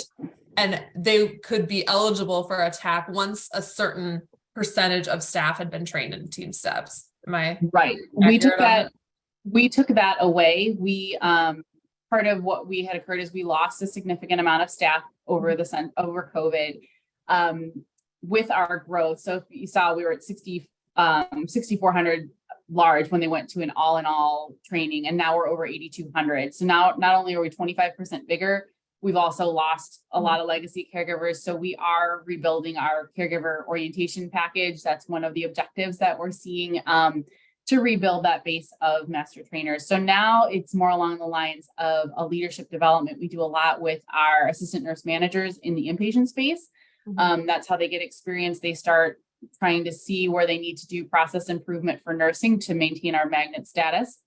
And they could be eligible for a TAC once a certain percentage of staff had been trained in TeamSTEPPS. Am I right? We took that away. We part of what we had occurred is we lost a significant amount of staff over COVID with our growth. So if you saw, we were at 6,400 large when they went to an all-in-all training, and now we're over 8,200. So now not only are we 25% bigger, we've also lost a lot of legacy caregivers. So we are rebuilding our caregiver orientation package. That's one of the objectives that we're seeing to rebuild that base of master trainers. So now it's more along the lines of a leadership development. We do a lot with our assistant nurse managers in the inpatient space. That's how they get experience. They start trying to see where they need to do process improvement for nursing to maintain our magnet status.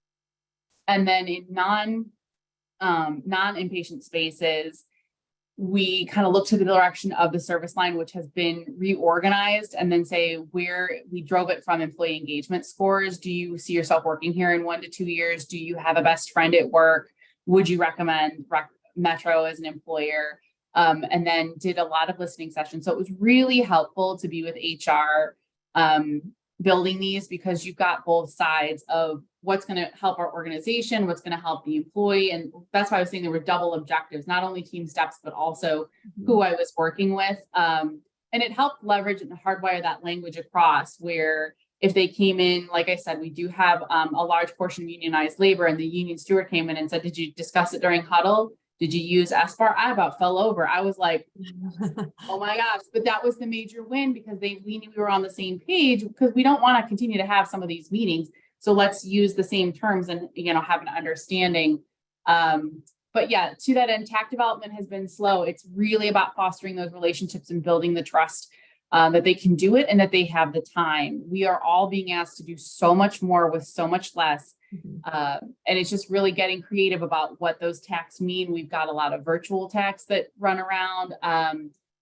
And then in non-inpatient spaces, we kind of look to the direction of the service line, which has been reorganized, and then say where we drove it from employee engagement scores. Do you see yourself working here in 1 to 2 years? Do you have a best friend at work? Would you recommend Metro as an employer? And then did a lot of listening sessions. So it was really helpful to be with HR building these, because you've got both sides of what's going to help our organization, what's going to help the employee. And that's why I was saying there were double objectives, not only TeamSTEPPS, but also who I was working with. And it helped leverage and hardwire that language across, where if they came in, like I said, we do have a large portion of unionized labor, and the union steward came in and said, did you discuss it during huddle? Did you use SBAR? I about fell over. I was like, oh my gosh. But that was the major win, because we knew we were on the same page, because we don't want to continue to have some of these meetings. So let's use the same terms and, have an understanding. But yeah, to that end, TAC development has been slow. It's really about fostering those relationships and building the trust that they can do it and that they have the time. We are all being asked to do so much more with so much less. And it's just really getting creative about what those TACs mean. We've got a lot of virtual TACs that run around.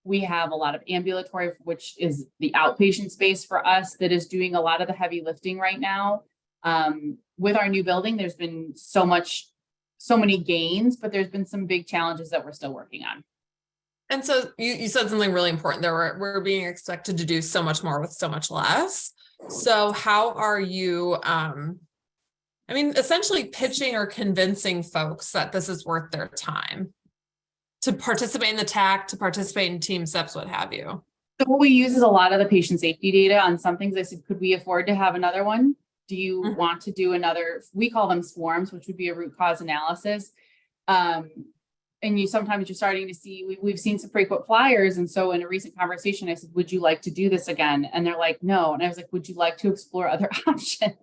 We have a lot of ambulatory, which is the outpatient space for us, that is doing a lot of the heavy lifting right now. With our new building, there's been so many gains, but there's been some big challenges that we're still working on. And so you said something really important there. We're being expected to do so much more with so much less. So how are you, essentially pitching or convincing folks that this is worth their time to participate in the TAC, to participate in TeamSTEPPS, what have you? So what we use is a lot of the patient safety data. On some things I said, could we afford to have another one? Do you want to do another? We call them swarms, which would be a root cause analysis. And sometimes you're starting to see, we've seen some frequent flyers. And so in a recent conversation, I said, would you like to do this again? And they're like, no. And I was like, would you like to explore other options?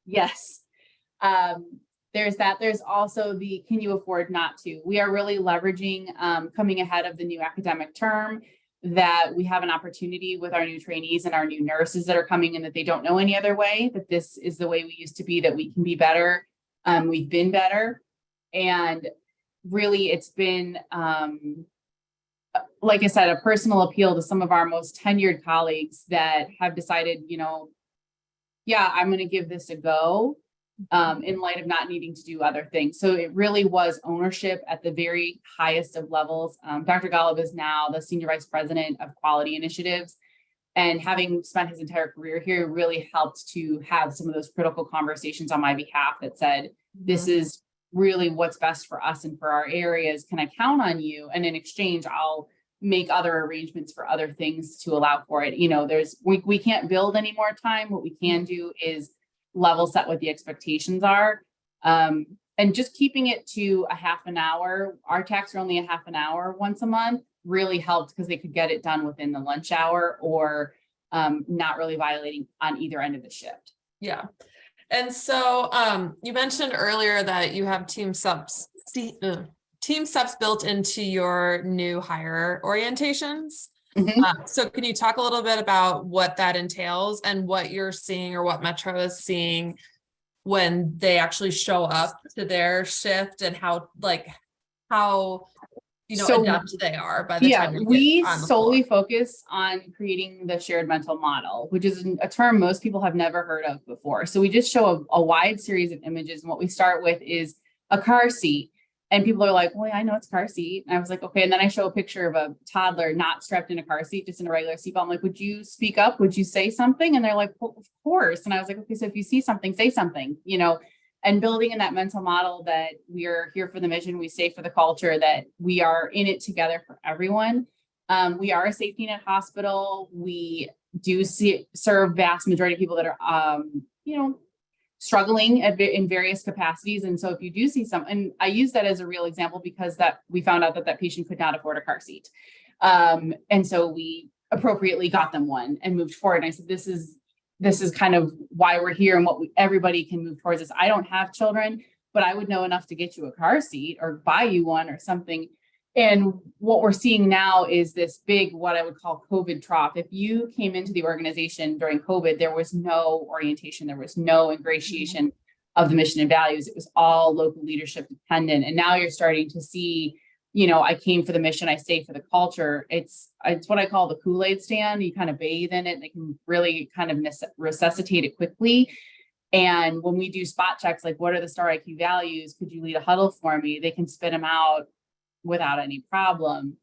Yes. There's that. There's also the, can you afford not to? We are really leveraging, coming ahead of the new academic term, that we have an opportunity with our new trainees and our new nurses that are coming in, that they don't know any other way, that this is the way we used to be, that we can be better. We've been better. And really it's been, like I said, a personal appeal to some of our most tenured colleagues that have decided, yeah, I'm going to give this a go. In light of not needing to do other things. So it really was ownership at the very highest of levels. Dr. Golub is now the Senior Vice President of Quality Initiatives, and having spent his entire career here, really helped to have some of those critical conversations on my behalf that said, this is really what's best for us and for our areas. Can I count on you? And in exchange, I'll make other arrangements for other things to allow for it. We can't build any more time. What we can do is level set what the expectations are, and just keeping it to a half an hour. Our TACs are only a half an hour once a month, really helped because they could get it done within the lunch hour, or not really violating on either end of the shift. Yeah. And so you mentioned earlier that you have TeamSTEPPS built into your new hire orientations. So can you talk a little bit about what that entails and what you're seeing, or what Metro is seeing when they actually show up to their shift, and how adept they are by the time we solely focus on creating the shared mental model, which is a term most people have never heard of before. So we just show a wide series of images, and what we start with is a car seat. And people are like, well, yeah, I know it's car seat. And I was like, okay. And then I show a picture of a toddler not strapped in a car seat, just in a regular seatbelt. I'm like, would you speak up? Would you say something? And they're like, well, of course. And I was like, okay, so if you see something, say something, and building in that mental model that we are here for the mission, we stay for the culture, that we are in it together for everyone. We are a safety net hospital. We do serve vast majority of people that are, struggling in various capacities. And so if you do see and I use that as a real example because that we found out that patient could not afford a car seat. And so we appropriately got them one and moved forward. And I said, this is kind of why we're here, and what everybody can move towards this. I don't have children, but I would know enough to get you a car seat or buy you one or something. And what we're seeing now is this big, what I would call COVID trough. If you came into the organization during COVID, there was no orientation, there was no ingratiation of the mission and values. It was all local leadership dependent. And now you're starting to see, I came for the mission, I stay for the culture. It's what I call the Kool-Aid stand. You kind of bathe in it. They can really kind of resuscitate it quickly. And when we do spot checks, like what are the STAR IQ values? Could you lead a huddle for me? They can spit them out without any problem.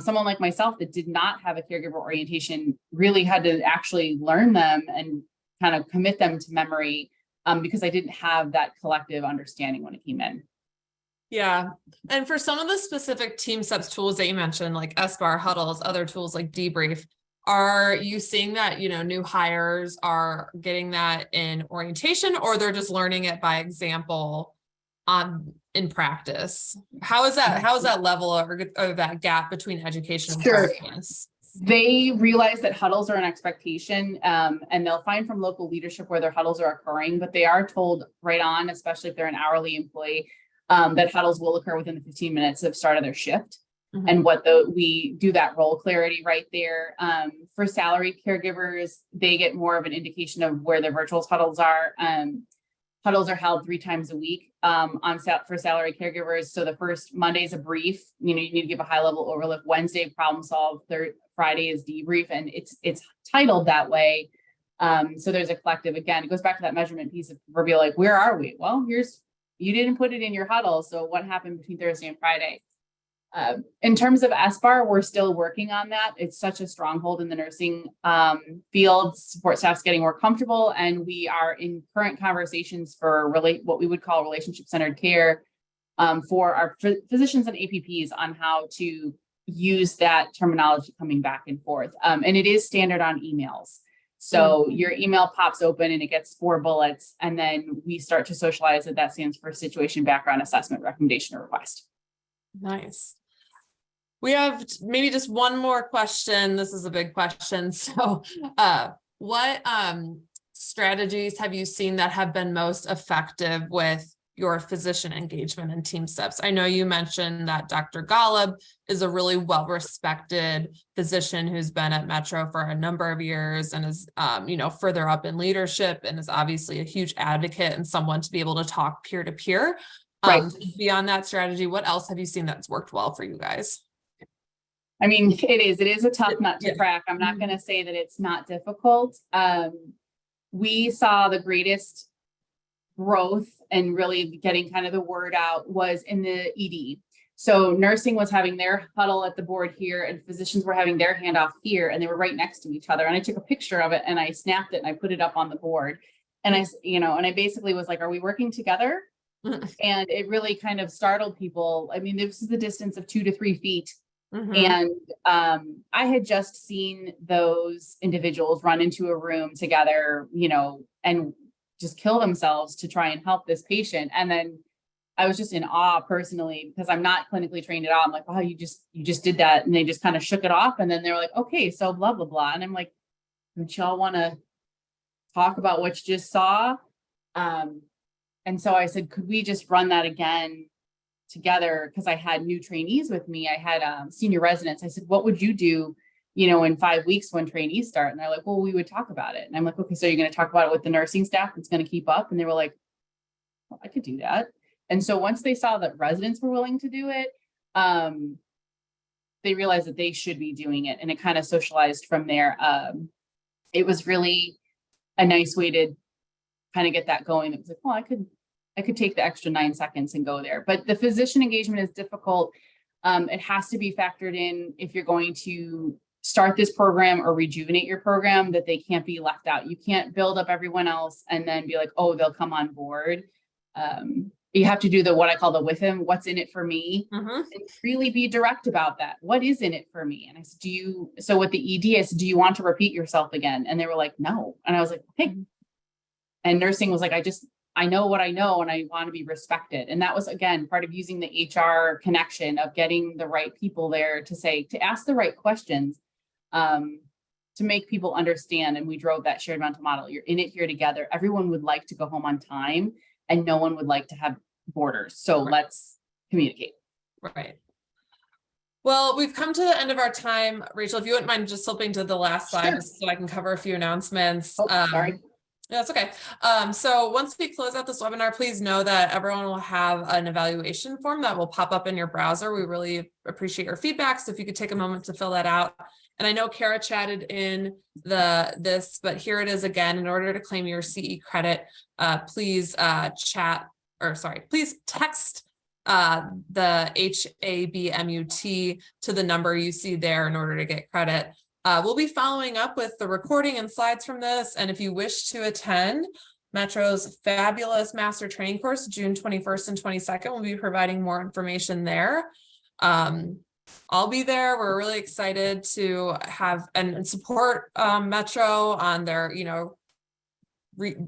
Someone like myself that did not have a caregiver orientation really had to actually learn them and kind of commit them to memory, because I didn't have that collective understanding when it came in. Yeah. And for some of the specific TeamSTEPPS tools that you mentioned, like SBAR huddles, other tools like debrief, are you seeing that, new hires are getting that in orientation, or they're just learning it by example in practice? How is that level or that gap between education and practice? They realize that huddles are an expectation, and they'll find from local leadership where their huddles are occurring, but they are told right on, especially if they're an hourly employee, that huddles will occur within the 15 minutes of start of their shift. Mhm. And we do that role clarity right there. For salary caregivers, they get more of an indication of where their virtual huddles are. Huddles are held 3 times a week for salary caregivers. So the first Monday's a brief, you need to give a high level overlook. Wednesday, problem solve. Friday is debrief, and it's titled that way. So there's a collective. Again, it goes back to that measurement piece of proverbial, like, where are we? Well, you didn't put it in your huddle. So what happened between Thursday and Friday? In terms of SBAR, we're still working on that. It's such a stronghold in the nursing field. Support staff's getting more comfortable, and we are in current conversations for what we would call relationship-centered care for our physicians and APPs on how to use that terminology coming back and forth. And it is standard on emails. So your email pops open and it gets 4 bullets, and then we start to socialize that stands for situation, background, assessment, recommendation, or request. Nice. We have maybe just one more question. This is a big question. So what strategies have you seen that have been most effective with your physician engagement in TeamSTEPPS? I know you mentioned that Dr. Golub is a really well-respected physician who's been at Metro for a number of years and is, further up in leadership, and is obviously a huge advocate and someone to be able to talk peer to peer. Right. Beyond that strategy, what else have you seen that's worked well for you guys? I mean, it is a tough nut to crack. I'm not going to say that it's not difficult. We saw the greatest growth and really getting kind of the word out was in the ED. So nursing was having their huddle at the board here, and physicians were having their handoff here, and they were right next to each other. And I took a picture of it and I snapped it and I put it up on the board. And I basically was like, are we working together? And it really kind of startled people. I mean, this is the distance of 2 to 3 feet. And I had just seen those individuals run into a room together, and just kill themselves to try and help this patient. And then I was just in awe personally, because I'm not clinically trained at all. I'm like, wow, you just did that. And they just kind of shook it off. And then they were like, okay, so blah, blah, blah. And I'm like, don't y'all want to talk about what you just saw? And so I said, could we just run that again together? Because I had new trainees with me. I had senior residents. I said, what would you do, in 5 weeks when trainees start? And they're like, well, we would talk about it. And I'm like, okay, so you're going to talk about it with the nursing staff that's going to keep up? And they were like, well, I could do that. And so once they saw that residents were willing to do it, they realized that they should be doing it. And it kind of socialized from there. It was really a nice way to kind of get that going. It was like, well, I could take the extra 9 seconds and go there. But the physician engagement is difficult. It has to be factored in if you're going to start this program or rejuvenate your program, that they can't be left out. You can't build up everyone else and then be like, oh, they'll come on board. You have to do what I call the with him, what's in it for me, and really be direct about that. What is in it for me? And I said, so with the ED, I said, do you want to repeat yourself again? And they were like, no. And I was like, okay. And nursing was like, I know what I know, and I want to be respected. And that was, again, part of using the HR connection of getting the right people there to ask the right questions, to make people understand. And we drove that shared mental model. You're in it here together. Everyone would like to go home on time, and no one would like to have borders. So let's communicate. Right. Well, we've come to the end of our time. Rachel, if you wouldn't mind just flipping to the last slide, so I can cover a few announcements. Sorry. Yeah, that's okay. So once we close out this webinar, please know that everyone will have an evaluation form that will pop up in your browser. We really appreciate your feedback. So if you could take a moment to fill that out. And I know Kara chatted in this, but here it is again. In order to claim your CE credit, please please text the HABMUT to the number you see there in order to get credit. We'll be following up with the recording and slides from this. And if you wish to attend Metro's fabulous master training course, June 21st and 22nd, we'll be providing more information there. I'll be there. We're really excited to have and support Metro on their,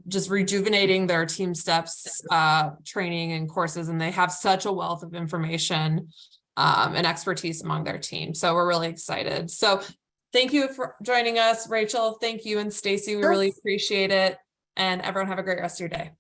just rejuvenating their TeamSTEPPS training and courses. And they have such a wealth of information and expertise among their team. So we're really excited. So Thank you for joining us, Rachel. Thank you, and Stacy. We really appreciate it. And everyone have a great rest of your day.